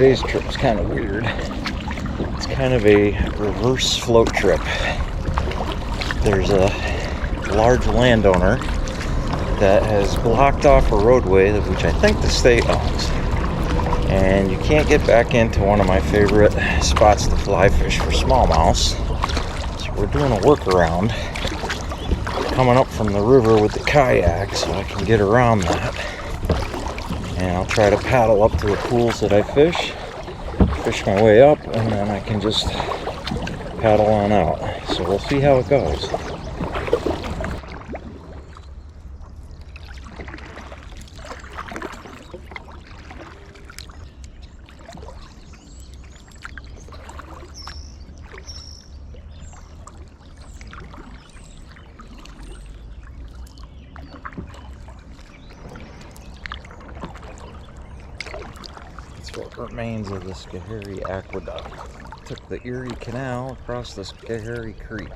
Today's trip is kind of weird. It's kind of a reverse float trip. There's a large landowner that has blocked off a roadway, which I think the state owns. And you can't get back into one of my favorite spots to fly fish for smallmouths. So we're doing a workaround, coming up from the river with the kayak so I can get around that. And I'll try to paddle up to the pools that I fish my way up, and then I can just paddle on out. So we'll see how it goes. What remains of the Schoharie Aqueduct. Took the Erie Canal across the Schoharie Creek.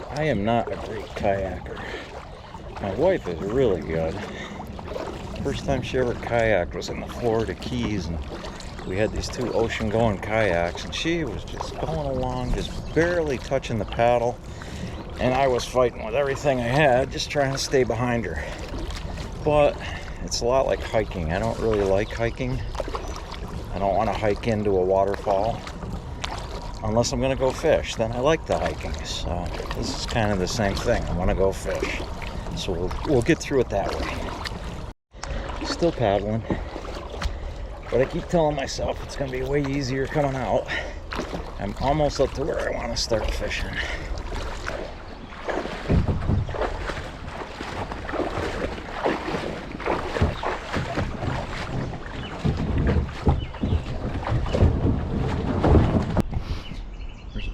I am not a great kayaker. My wife is really good. First time she ever kayaked was in the Florida Keys, and we had these two ocean-going kayaks, and she was just going along, just barely touching the paddle, and I was fighting with everything I had, just trying to stay behind her. But it's a lot like hiking. I don't really like hiking. I don't want to hike into a waterfall unless I'm going to go fish. Then I like the hiking. So this is kind of the same thing. I want to go fish. So we'll get through it that way. Still paddling. But I keep telling myself it's going to be way easier coming out. I'm almost up to where I want to start fishing.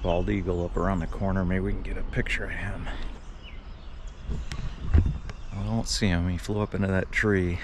Bald eagle up around the corner. Maybe we can get a picture of him. I don't see him. He flew up into that tree.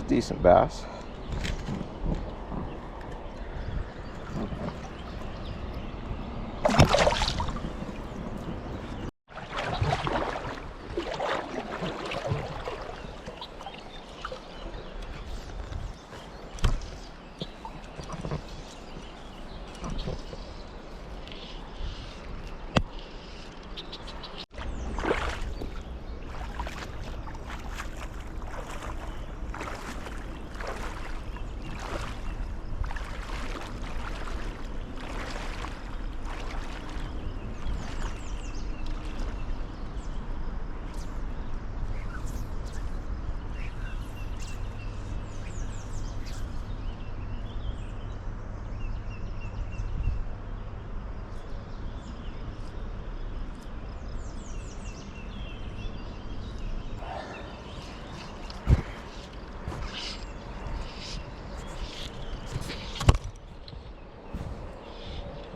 decent bass.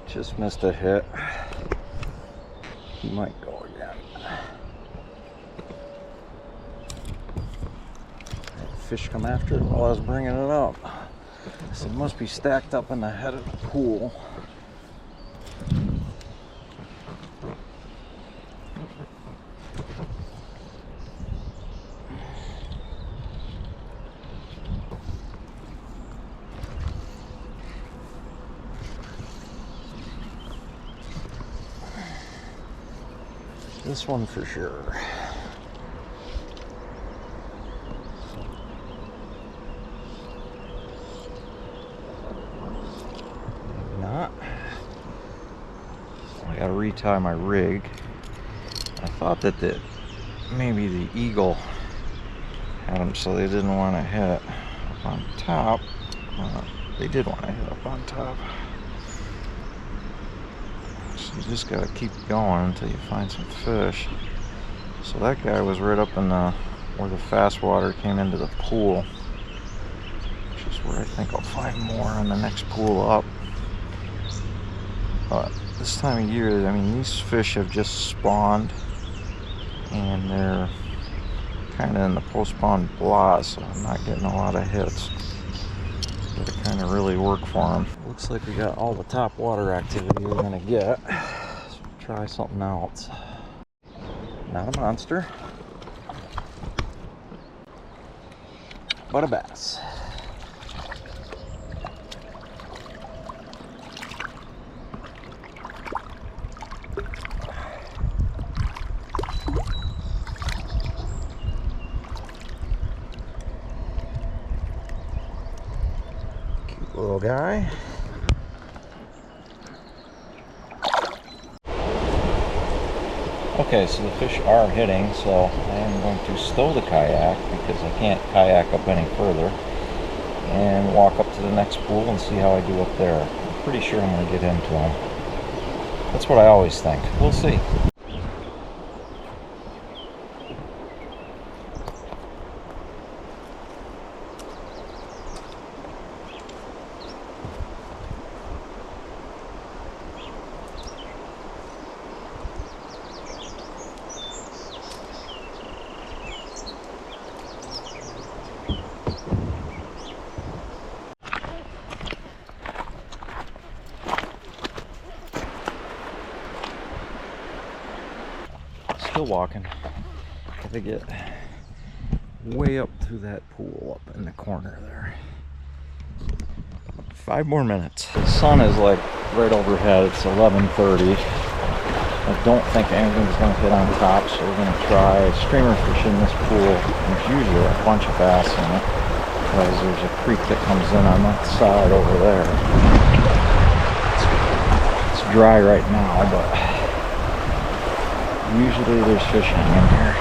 Just missed a hit. He might go again. That fish come after it while I was bringing it up. So it must be stacked up in the head of the pool. This one for sure. Maybe not. I gotta retie my rig. I thought that maybe the eagle had them, so they didn't want to hit up on top. They did want to hit up on top. So you just gotta keep going until you find some fish. So that guy was right up in where the fast water came into the pool, which is where I think I'll find more on the next pool up. But this time of year, I mean, these fish have just spawned and they're kind of in the post-spawn blah, so I'm not getting a lot of hits. Gotta kind of really work for them. Looks like we got all the top water activity we're gonna get. So try something else. Not a monster, but a bass. Cute little guy. Okay, so the fish are hitting, so I am going to stow the kayak because I can't kayak up any further and walk up to the next pool and see how I do up there. I'm pretty sure I'm going to get into them. That's what I always think. We'll see. Still walking. Gotta get way up to that pool up in the corner there. 5 more minutes. The sun is like right overhead. It's 11:30. I don't think anything's gonna hit on top, so we're gonna try streamer fishing this pool. There's usually a bunch of bass in it because there's a creek that comes in on that side over there. It's dry right now, but usually there's fishing in here.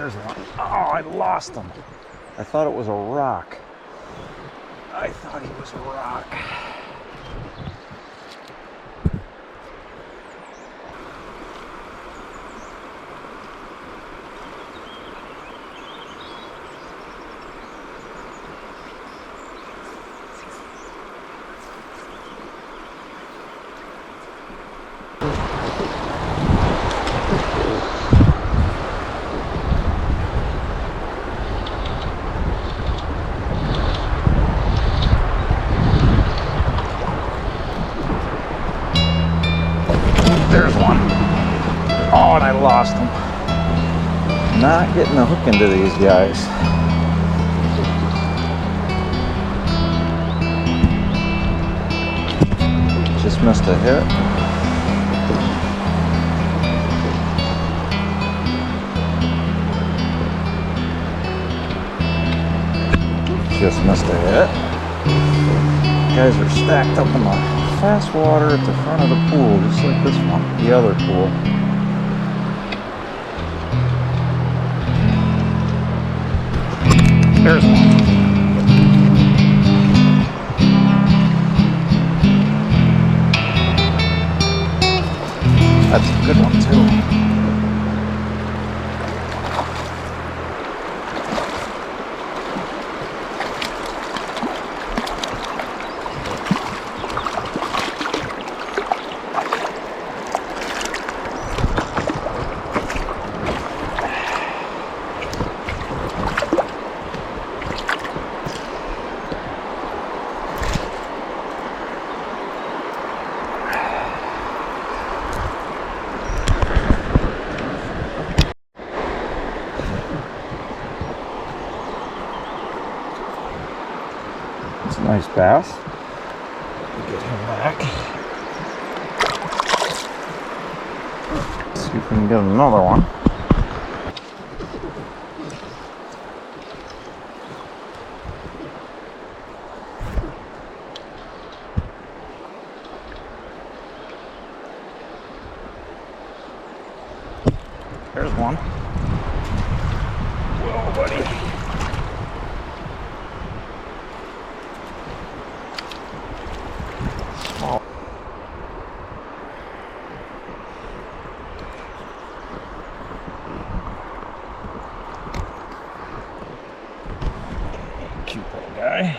There's one. Oh, I lost him. I thought it was a rock. I thought he was a rock. There's one. Oh, and I lost him. Not getting a hook into these guys. Just missed a hit. Just missed a hit. Guys are stacked up in the fast water at the front of the pool, just like this one, the other pool. There's one. That's a good one too. It's a nice bass. Get him back. See if we can get another one. There's one. Whoa, buddy. Small. Cute little guy.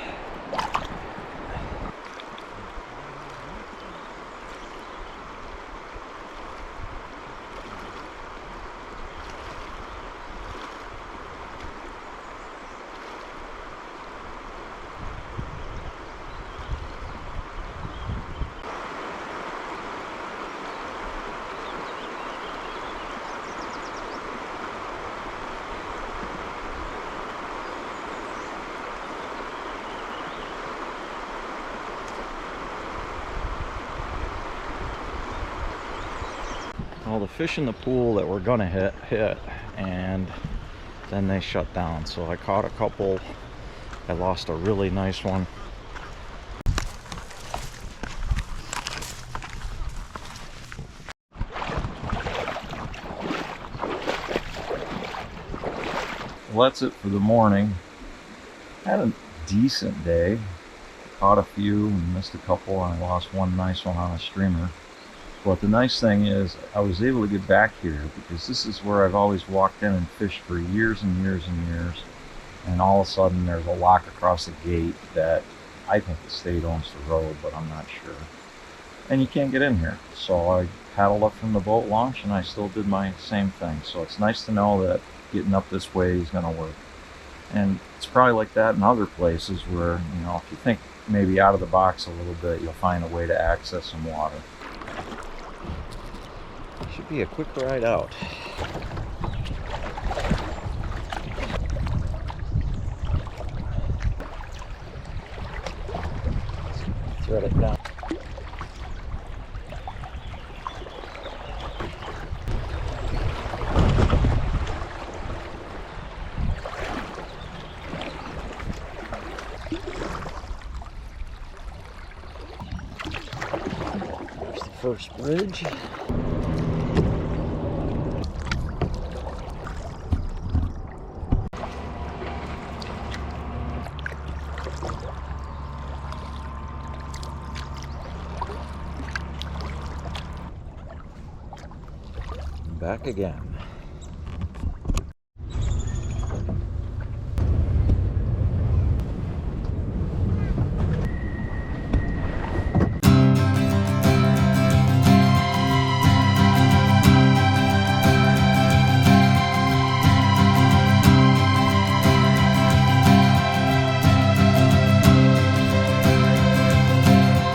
Well, the fish in the pool that were gonna hit, and then they shut down. So I caught a couple. I lost a really nice one. Well, that's it for the morning. Had a decent day. Caught a few and missed a couple, and I lost one nice one on a streamer. But the nice thing is I was able to get back here because this is where I've always walked in and fished for years and years and years. And all of a sudden there's a lock across the gate that I think the state owns the road, but I'm not sure. And you can't get in here. So I paddled up from the boat launch and I still did my same thing. So it's nice to know that getting up this way is going to work. And it's probably like that in other places where, you know, if you think maybe out of the box a little bit, you'll find a way to access some water. Should be a quick ride out. Thread it down. There's the first bridge. back again.